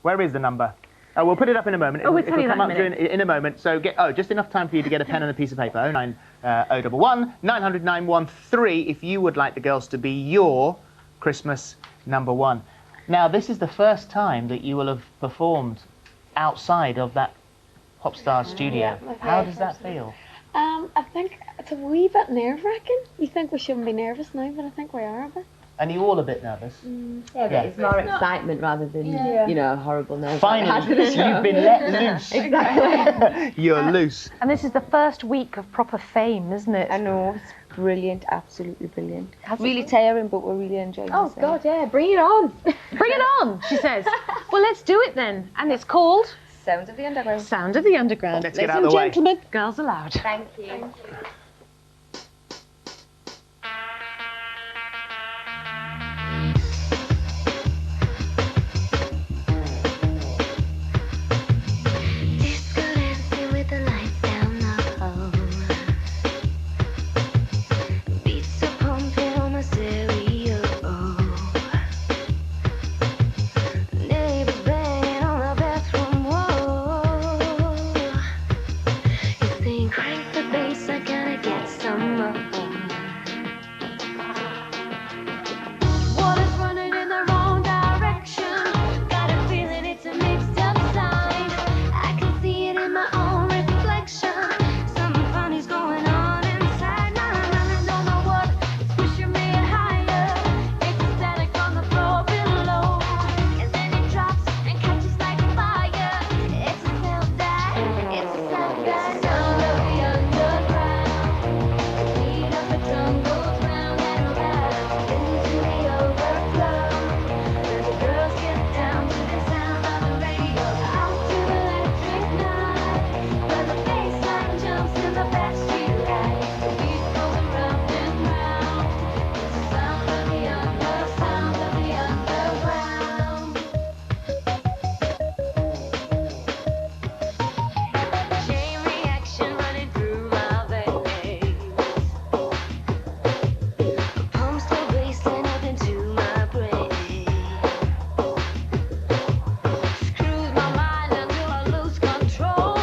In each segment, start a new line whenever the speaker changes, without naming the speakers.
Where is the number? Oh, we'll put it up in a moment.
Oh, we'll tell you that in a minute.
In a moment. So just enough time for you to get a pen and a piece of paper. 09011 900 913 if you would like the girls to be your Christmas number one. Now, this is the first time that you will have performed outside of that Popstars studio.
Yeah,
How does that feel?
I think it's a wee bit nerve-wracking. You think we shouldn't be nervous now, but I think we are a bit.
And you all a bit nervous?
Yeah, but it's more excitement rather than, you know, horrible nerves.
Finally, you've been let loose.
Exactly.
You're loose.
And this is the first week of proper fame, isn't it?
I know, it's brilliant, absolutely brilliant. Really tiring, but we're really enjoying
Oh,
ourselves.
God, yeah, bring it on.
Bring it on, she says. Well, let's do it then. And it's called
Sound of the Underground.
Sound of the Underground.
Let's get
Ladies
out of
and
the way.
gentlemen, Girls Aloud.
Thank you.
Disco dancing with the lights down low. Beats are pumping on my stereo. Neighbors banging on the bathroom wall. You think crank the bass, I gotta get some more. Water's running in the wrong direction. Got a feeling it's a mixed up sign. I can see it in my own reflection. Something funny's going on inside. I don't know what. It's pushing me higher. It's a static on the floor below. And then it drops and catches like fire. It's a sound that, it's a sound that. Sound of the underground. The beat of the drum goes round and round into the overflow. Where the girls get down to the sound of the radio. Out to electric night. Where the bass line jumps in the backstreet light. The beat goes around and round. It's the sound of the sound of the underground. Chain reaction running through my veins. Pumps go racing up into my brain. Screws my mind until I lose control.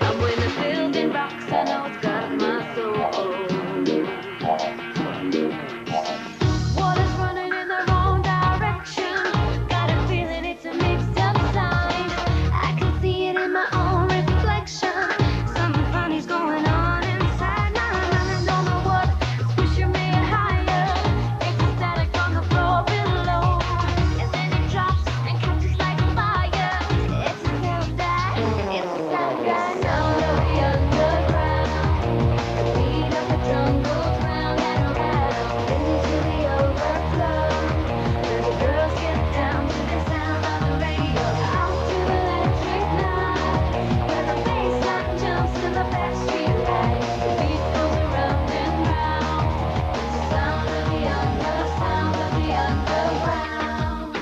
And when the building rocks, I know it's got my soul. Water's running in the wrong direction. Got a feeling it's a mixed up sign. I can see it in my own reflection. Something funny's going on inside. I don't know what. It's pushing me higher. It's a static on the floor below. And then it drops and catches like fire. It's a sound that, it's a sound that. Sound of the underground. The beat of the drum goes round and round into the overflow. Where the girls get down to the sound of the radio. Out to electric night. Where the bass line jumps in the backstreet light. The beat goes around and round. It's the sound of the sound of the underground.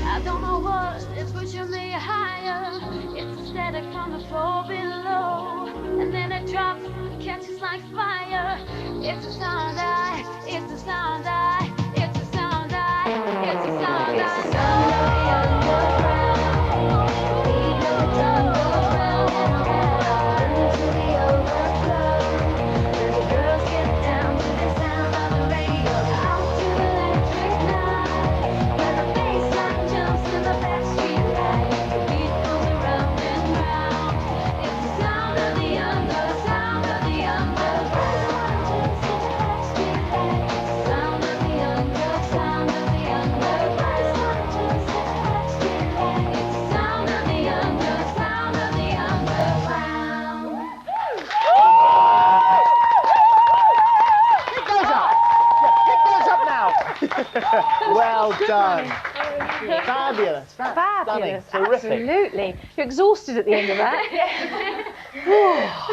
I don't know what is pushing me higher. It's a static from the floor below. And then it drops, catches like fire. It's a sound it's a sound it's a sound it's a sound Sound of the underground. Beat of the drum goes round and round into the overflow. Where the girls get down to the sound of the radio. Out to electric night. Where the bass line jumps in the backstreet light. The beat goes around and round. It's the sound of the sound of the underground. Sound of the sound of the underground. It's the sound of the sound of the underground.
Pick those up. Pick those up now. Well done. Fabulous.
Fabulous.
Stunning. Terrific.
Absolutely. You're exhausted at the end of that.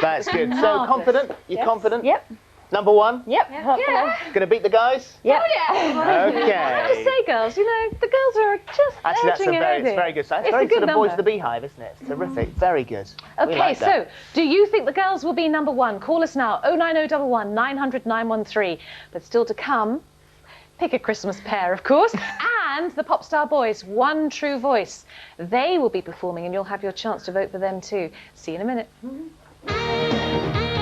That's good. So
Marvellous.
confident? You're confident?
Yep.
Number one?
Yep. Hopefully.
Gonna beat the guys?
Yep.
I have to
Okay.
say, girls, you know, the girls are just
Actually, that's
edging ahead
it's
here.
very good. So it's
It's
very
a good
sort of Boys
number.
the Beehive, isn't it? It's terrific. Very good. We
Okay,
like that.
so do you think the girls will be number one? Call us now, 09011 900 913. But still to come, pick a Christmas pair, of course, and the Popstar Boys, One True Voice. They will be performing, and you'll have your chance to vote for them too. See you in a minute.